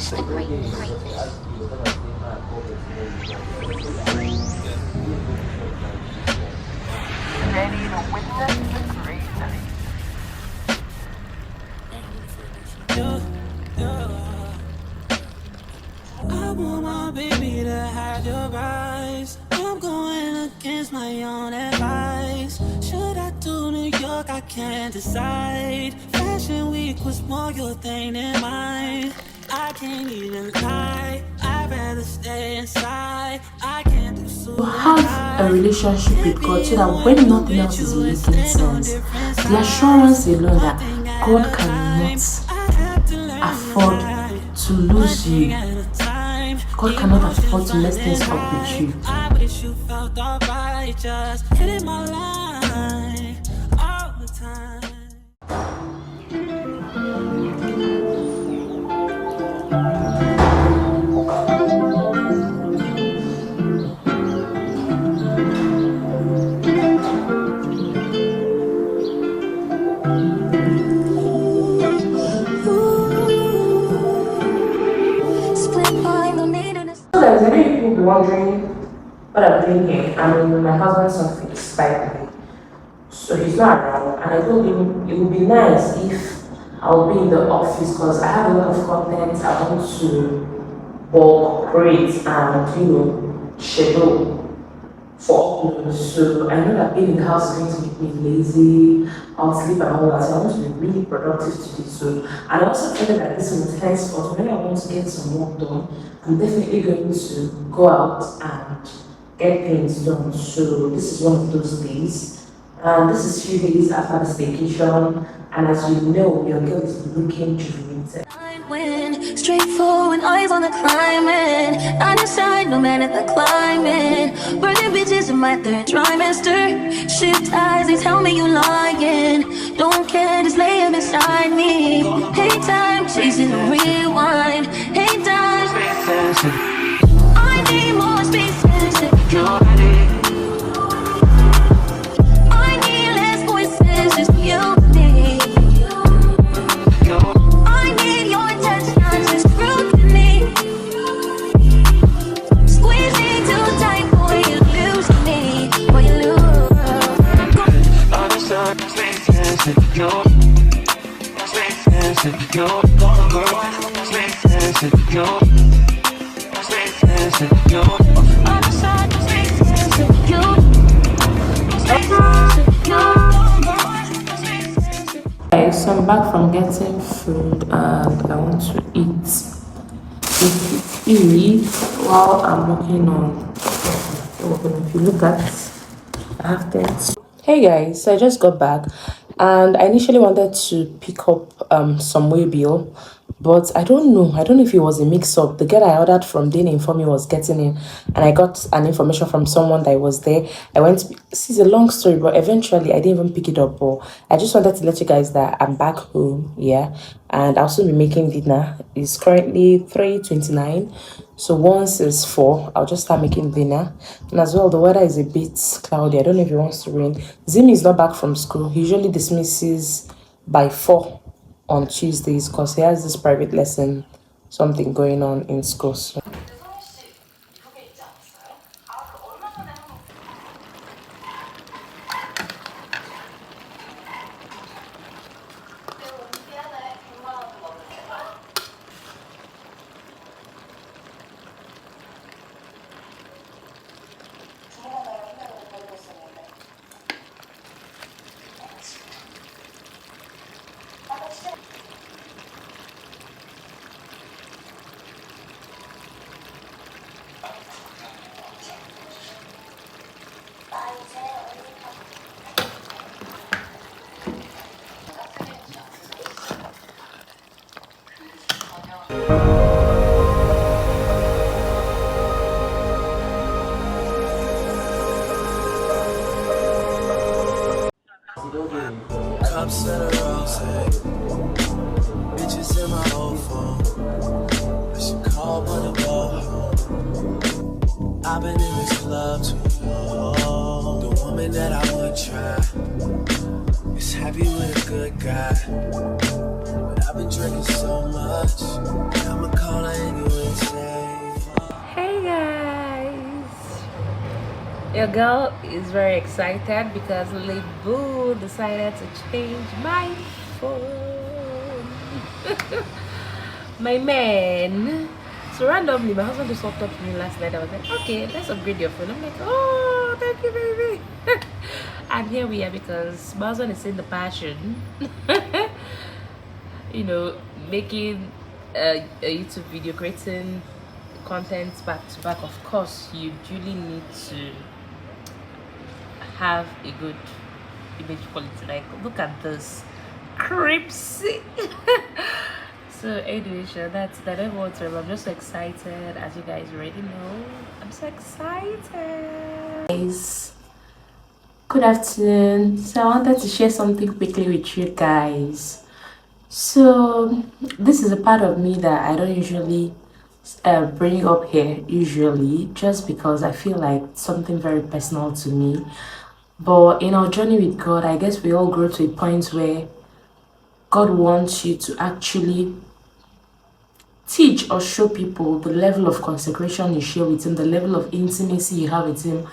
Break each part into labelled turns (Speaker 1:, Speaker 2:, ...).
Speaker 1: just a great thing.
Speaker 2: Ready to witness the crazy.
Speaker 3: I want my baby to have your eyes. I'm going against my own advice. Should I do New York? I can't decide. Fashion week was more your thing than mine. I can't even lie. I'd rather stay inside. I can't do so.
Speaker 4: Have a relationship with God so that when nothing else is making sense, the assurance alone that God cannot afford to lose you. God cannot afford to mess things up with you.
Speaker 3: I wish you felt alright, just hitting my line all the time.
Speaker 4: So there's many people will be wondering what I'm doing here. I'm in my husband's office, by the way. So he's not around, and I told him it would be nice if I'll be in the office because I have a lot of content I want to bulk create and schedule for upload. So I know that being in the house is going to make me lazy, I'll sleep and all that. So I want to be really productive today. So and I also feel that this intense for when I want to get some work done, I'm definitely going to go out and get things done. So this is one of those days. And this is a few days after the staycation, and as you know, your girl is looking rejuvenated.
Speaker 5: Straightforward, eyes on the climbing. I decide no matter the climate. Burning bitches in my third trimester. Shift eyes, they tell me you lying. Don't care, just lay him beside me. Hey time, chasing the rewind. Hey time, I need more space and security.
Speaker 4: Okay, so I'm back from getting food and I want to eat. While I'm working on. If you look at, I have things. Hey guys, so I just got back and I initially wanted to pick up some waybill, but I don't know if it was a mix-up. The girl I ordered from didn't inform me was getting in, and I got an information from someone that was there. I went to, this is a long story, but eventually I didn't even pick it up. But I just wanted to let you guys that I'm back home, yeah, and I'll soon be making dinner. It's currently 3:29. So once it's 4, I'll just start making dinner. And as well, the weather is a bit cloudy. I don't know if it wants to rain. Zim is not back from school. He usually dismisses by 4 on Tuesdays because he has this private lesson, something going on in school. So.
Speaker 3: Cups of the rose, bitches in my old phone. I should call one to go home. I've been in this club too long. The woman that I would try is happy with a good guy, but I've been drinking so much, I'ma call her
Speaker 4: Your girl is very excited because Lebu decided to change my phone. My man. So randomly, my husband just walked up to me last night. I was like, okay, let's upgrade your phone. I'm like, oh, thank you, baby. And here we are because my husband is seeing the passion. You know, making a YouTube video, creating content back to back. Of course, you duly need to have a good image quality. Like, look at this cripsy. So anyway, sure, that's that. Everyone's I'm just so excited, as you guys already know. I'm so excited. Guys, good afternoon. So I wanted to share something quickly with you guys. So this is a part of me that I don't usually bring up here usually, just because I feel like something very personal to me. But in our journey with God, I guess we all grow to a point where God wants you to actually teach or show people the level of consecration you share with Him, the level of intimacy you have with Him,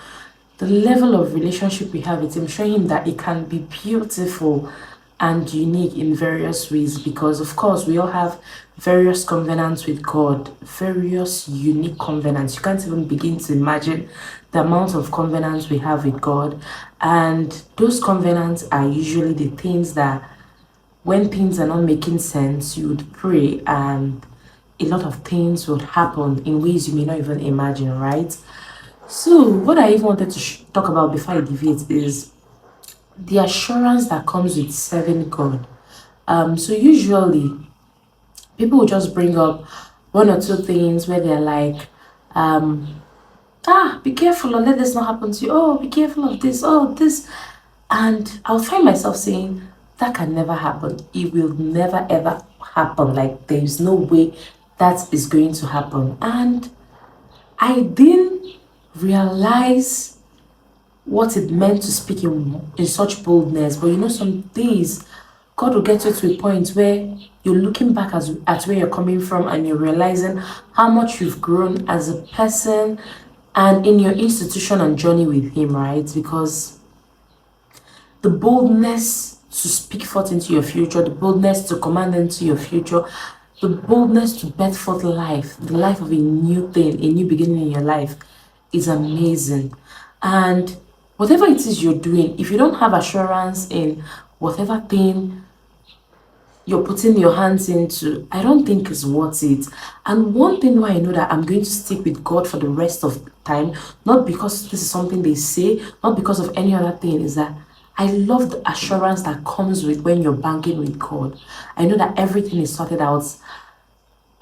Speaker 4: the level of relationship we have with Him, showing Him that it can be beautiful and unique in various ways. Because of course we all have various covenants with God, various unique covenants. You can't even begin to imagine the amount of covenants we have with God. And those covenants are usually the things that when things are not making sense, you would pray and a lot of things would happen in ways you may not even imagine, right? So what I even wanted to talk about before I deviate is the assurance that comes with serving God. So usually people will just bring up one or two things where they're like, be careful or let this not happen to you. Oh, be careful of this. Oh, this. And I'll find myself saying, that can never happen. It will never ever happen. Like, there is no way that is going to happen. And I didn't realize what it meant to speak in such boldness. But you know, some days God will get you to a point where you're looking back at where you're coming from and you're realizing how much you've grown as a person and in your institution and journey with Him, right? Because the boldness to speak forth into your future, the boldness to command into your future, the boldness to birth forth life, the life of a new thing, a new beginning in your life is amazing. And whatever it is you're doing, if you don't have assurance in whatever thing you're putting your hands into, I don't think it's worth it. And one thing why I know that I'm going to stick with God for the rest of the time, not because this is something they say, not because of any other thing, is that I love the assurance that comes with when you're banking with God. I know that everything is sorted out.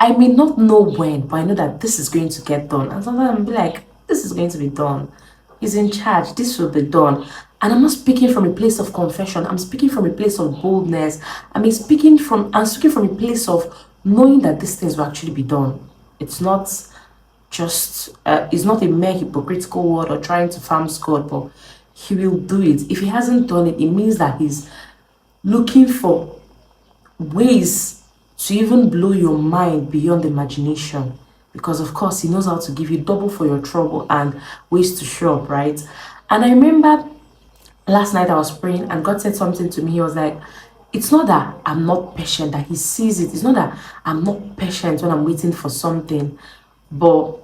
Speaker 4: I may not know when, but I know that this is going to get done. And sometimes I'll be like, this is going to be done. He's in charge. This will be done. And I'm not speaking from a place of confession. I'm speaking from a place of boldness. I'm speaking from a place of knowing that these things will actually be done. It's not just, it's not a mere hypocritical word or trying to farm God, but He will do it. If He hasn't done it, it means that He's looking for ways to even blow your mind beyond imagination. Because of course He knows how to give you double for your trouble and ways to show up, right? And I remember last night I was praying and God said something to me. He was like, it's not that I'm not patient, that He sees it. It's not that I'm not patient when I'm waiting for something, but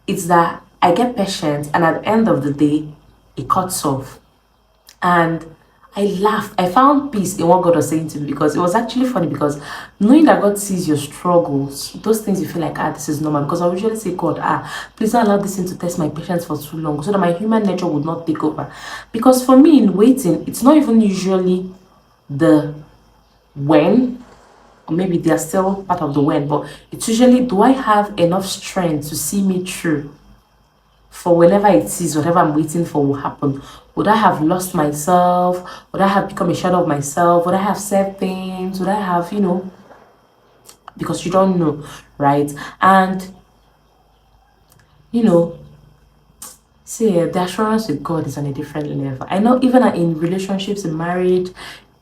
Speaker 4: it's that I get patient and at the end of the day, it cuts off. And I laughed. I found peace in what God was saying to me, because it was actually funny, because knowing that God sees your struggles, those things you feel like, this is normal. Because I usually say, God, please don't allow this thing to test my patience for too long, so that my human nature would not take over. Because for me in waiting, it's not even usually the when, or maybe they are still part of the when, but it's usually, do I have enough strength to see me through for whenever it is, whatever I'm waiting for will happen? Would I have lost myself? Would I have become a shadow of myself? Would I have said things? Would I have, because you don't know, right? And, see, the assurance with God is on a different level. I know even in relationships, in marriage,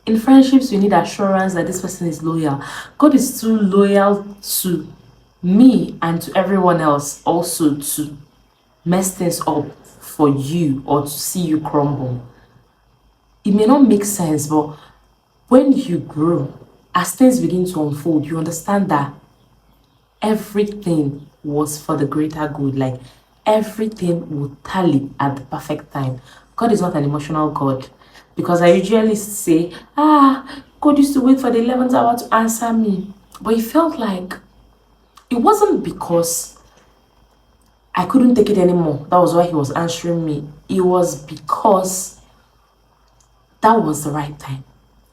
Speaker 4: in friendships, we need assurance that this person is loyal. God is too loyal to me and to everyone else also to mess things up for you or to see you crumble. It may not make sense, but when you grow, as things begin to unfold, you understand that everything was for the greater good. Like everything will tally at the perfect time. God is not an emotional God. Because I usually say, God used to wait for the 11th hour to answer me. But it felt like it wasn't because I couldn't take it anymore. That was why he was answering me. It was because that was the right time.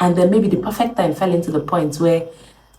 Speaker 4: And then maybe the perfect time fell into the point where,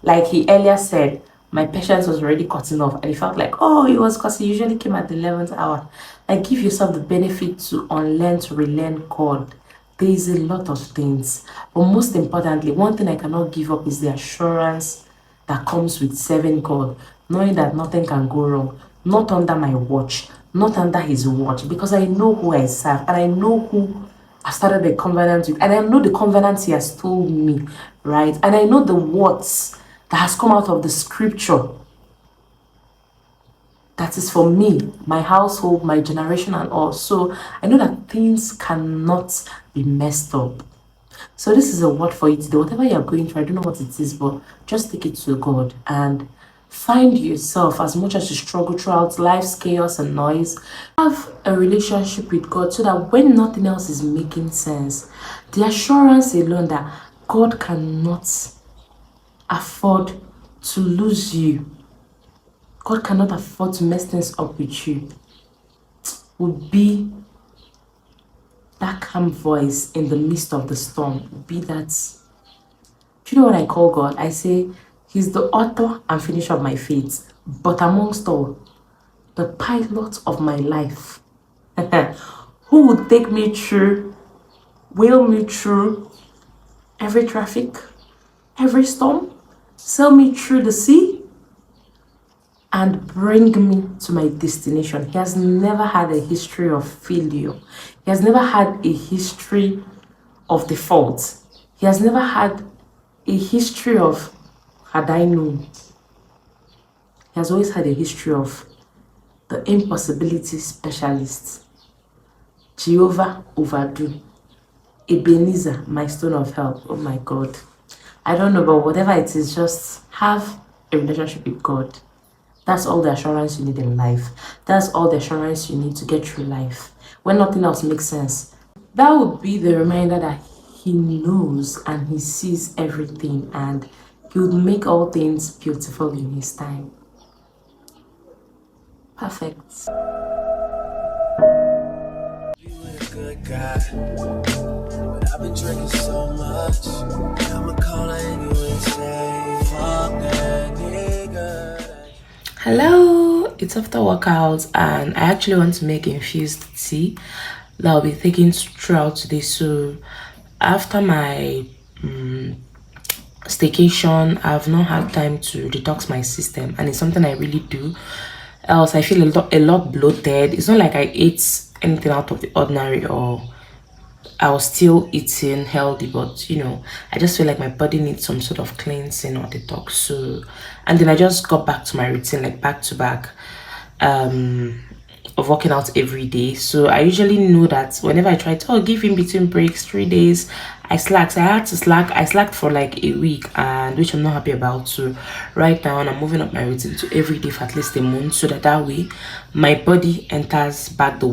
Speaker 4: like he earlier said, my patience was already cutting off. And it felt like, oh, it was because he usually came at the 11th hour. Like give yourself the benefit to unlearn, to relearn God. There is a lot of things. But most importantly, one thing I cannot give up is the assurance that comes with serving God. Knowing that nothing can go wrong. Not under my watch. Not under his watch. Because I know who I serve. And I know who I started the covenant with, and I know the covenant he has told me, right? And I know the words that has come out of the scripture that is for me, my household, my generation, and all. So I know that things cannot be messed up. So this is a word for you today. Whatever you're going through, I don't know what it is, but just take it to God and find yourself, as much as you struggle throughout life's chaos and noise, have a relationship with God so that when nothing else is making sense, the assurance alone that God cannot afford to lose you, God cannot afford to mess things up with you, would be that calm voice in the midst of the storm. Would be that, do you know what I call God? I say, he's the author and finisher of my faith, but amongst all, the pilot of my life. Who would take me through, wheel me through every traffic, every storm, sail me through the sea, and bring me to my destination. He has never had a history of failure. He has never had a history of default. He has never had a history of had I known. He has always had a history of the impossibility specialist. Jehovah overdo. Ebenezer, my stone of help. Oh my God. I don't know, but whatever it is, just have a relationship with God. That's all the assurance you need in life. That's all the assurance you need to get through life. When nothing else makes sense. That would be the reminder that he knows and he sees everything and he would make all things beautiful in his time. Perfect.
Speaker 3: But I've been drinking so much, I'ma call her anyway and say, fuck that nigga.
Speaker 4: Hello, it's after workout and I actually want to make infused tea that I'll be taking throughout today. So after my staycation, I've not had time to detox my system, and it's something I really do, else I feel a lot bloated. It's not like I ate anything out of the ordinary or I was still eating healthy, but you know, I just feel like my body needs some sort of cleansing or detox. So, and then I just got back to my routine, like back to back of working out every day. So I usually know that whenever I try to give in between breaks 3 days, I slack. So I had to slack. I slacked for like a week, and which I'm not happy about. So right now I'm moving up my routine to every day for at least a month, so that way my body enters back the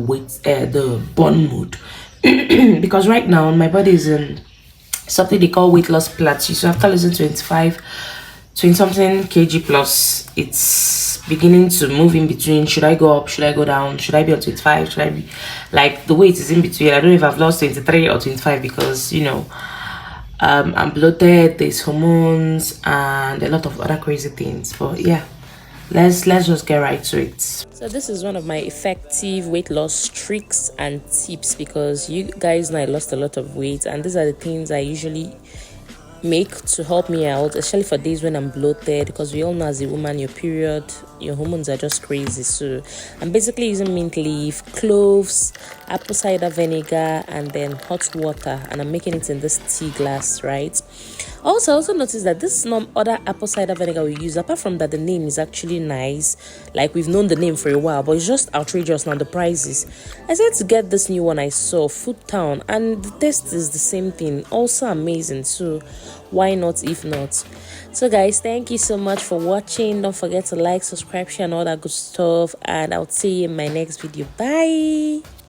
Speaker 4: burn mode. Because right now my body is in something they call weight loss plateau. So after losing 20 something kg plus, it's beginning to move in between. Should I go up? Should I go down? Should I be on 25? Should I be like, the weight is in between. I don't know if I've lost 23 or 25 because you know I'm bloated, there's hormones and a lot of other crazy things. But yeah, let's just get right to it. So this is one of my effective weight loss tricks and tips, because you guys know I lost a lot of weight, and these are the things I usually make to help me out, especially for days when I'm bloated, because we all know as a woman your period your hormones are just crazy. So I'm basically using mint leaf, cloves, apple cider vinegar, and then hot water, and I'm making it in this tea glass, right? Also, I also noticed that this other apple cider vinegar we use, apart from that the name is actually nice, like we've known the name for a while, but it's just outrageous now, the prices. I said to get this new one I saw, Food Town, and the taste is the same thing, also amazing. So why not if not? So guys, thank you so much for watching. Don't forget to like, subscribe, share, and all that good stuff, and I'll see you in my next video. Bye.